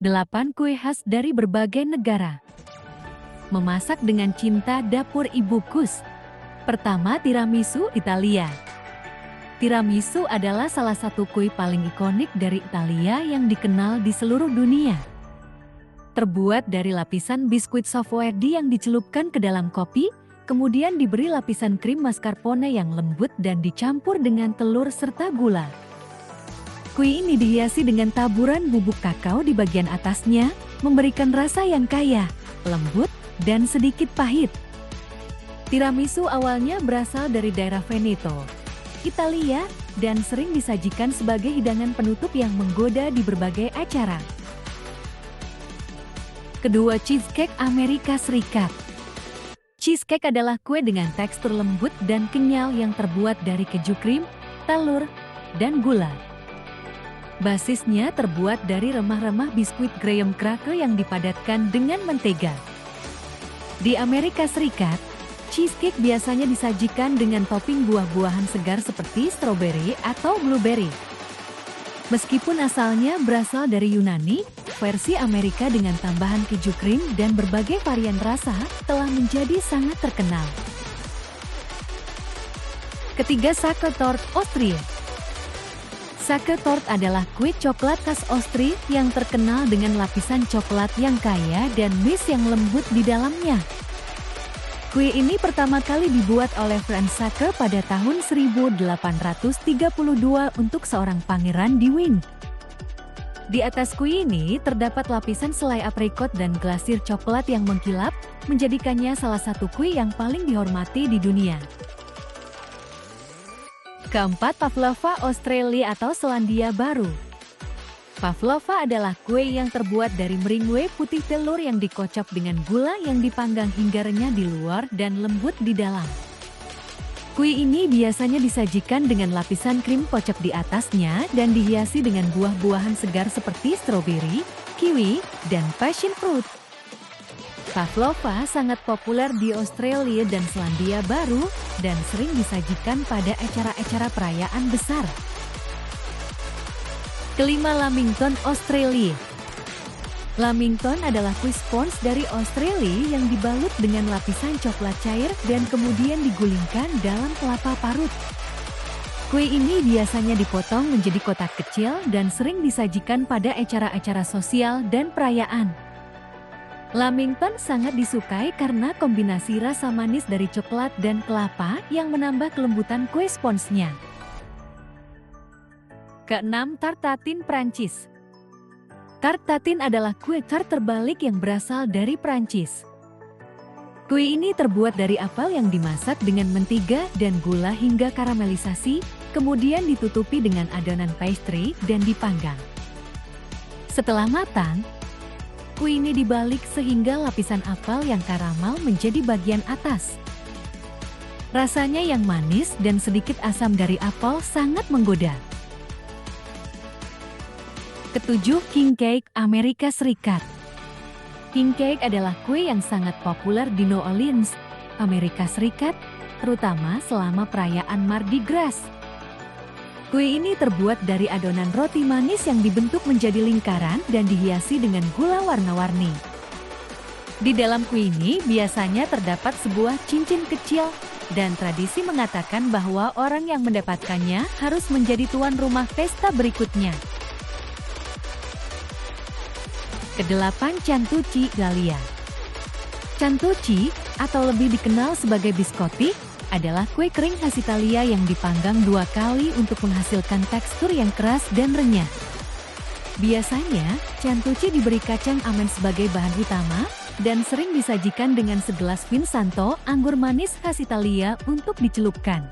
8 kue khas dari berbagai negara. Memasak dengan cinta dapur Ibu Kus. Pertama, tiramisu Italia. Tiramisu adalah salah satu kue paling ikonik dari Italia yang dikenal di seluruh dunia. Terbuat dari lapisan biskuit soffretti yang dicelupkan ke dalam kopi, kemudian diberi lapisan krim mascarpone yang lembut dan dicampur dengan telur serta gula. Kue ini dihiasi dengan taburan bubuk kakao di bagian atasnya, memberikan rasa yang kaya, lembut, dan sedikit pahit. Tiramisu awalnya berasal dari daerah Veneto, Italia, dan sering disajikan sebagai hidangan penutup yang menggoda di berbagai acara. Kedua, cheesecake Amerika Serikat. Cheesecake adalah kue dengan tekstur lembut dan kenyal yang terbuat dari keju krim, telur, dan gula. Basisnya terbuat dari remah-remah biskuit graham cracker yang dipadatkan dengan mentega. Di Amerika Serikat, cheesecake biasanya disajikan dengan topping buah-buahan segar seperti stroberi atau blueberry. Meskipun asalnya berasal dari Yunani, versi Amerika dengan tambahan keju krim dan berbagai varian rasa telah menjadi sangat terkenal. Ketiga, Sachertorte Austria. Sachertorte adalah kue coklat khas Austria yang terkenal dengan lapisan coklat yang kaya dan mis yang lembut di dalamnya. Kue ini pertama kali dibuat oleh Franz Sacher pada tahun 1832 untuk seorang pangeran di Wien. Di atas kue ini terdapat lapisan selai aprikot dan glasir coklat yang mengkilap, menjadikannya salah satu kue yang paling dihormati di dunia. Keempat, pavlova Australia atau Selandia Baru. Pavlova adalah kue yang terbuat dari meringue putih telur yang dikocok dengan gula yang dipanggang hingga renyah di luar dan lembut di dalam. Kue ini biasanya disajikan dengan lapisan krim kocok di atasnya dan dihiasi dengan buah-buahan segar seperti stroberi, kiwi, dan passion fruit. Pavlova sangat populer di Australia dan Selandia Baru dan sering disajikan pada acara-acara perayaan besar. Kelima, Lamington Australia. Lamington adalah kue scones dari Australia yang dibalut dengan lapisan coklat cair dan kemudian digulingkan dalam kelapa parut. Kue ini biasanya dipotong menjadi kotak kecil dan sering disajikan pada acara-acara sosial dan perayaan. Lamington sangat disukai karena kombinasi rasa manis dari coklat dan kelapa yang menambah kelembutan kue sponsnya. Keenam, tart tatin Prancis. Tart tatin adalah kue tart terbalik yang berasal dari Prancis. Kue ini terbuat dari apel yang dimasak dengan mentega dan gula hingga karamelisasi, kemudian ditutupi dengan adonan pastry dan dipanggang. Setelah matang, kue ini dibalik sehingga lapisan apel yang karamel menjadi bagian atas. Rasanya yang manis dan sedikit asam dari apel sangat menggoda. Ketujuh, king cake Amerika Serikat. King cake adalah kue yang sangat populer di New Orleans, Amerika Serikat, terutama selama perayaan Mardi Gras. Kue ini terbuat dari adonan roti manis yang dibentuk menjadi lingkaran dan dihiasi dengan gula warna-warni. Di dalam kue ini biasanya terdapat sebuah cincin kecil dan tradisi mengatakan bahwa orang yang mendapatkannya harus menjadi tuan rumah pesta berikutnya. Kedelapan, Cantucci Italia. Cantucci, atau lebih dikenal sebagai biscotti, adalah kue kering khas Italia yang dipanggang 2 kali untuk menghasilkan tekstur yang keras dan renyah. Biasanya, Cantucci diberi kacang almond sebagai bahan utama dan sering disajikan dengan segelas Vinsanto, anggur manis khas Italia untuk dicelupkan.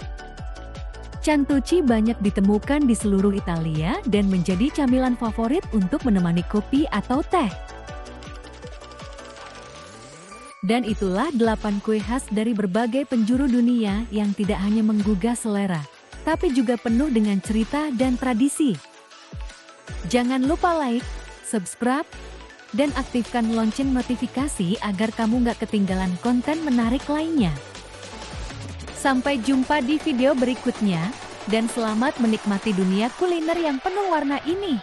Cantucci banyak ditemukan di seluruh Italia dan menjadi camilan favorit untuk menemani kopi atau teh. Dan itulah 8 kue khas dari berbagai penjuru dunia yang tidak hanya menggugah selera, tapi juga penuh dengan cerita dan tradisi. Jangan lupa like, subscribe, dan aktifkan lonceng notifikasi agar kamu nggak ketinggalan konten menarik lainnya. Sampai jumpa di video berikutnya, dan selamat menikmati dunia kuliner yang penuh warna ini.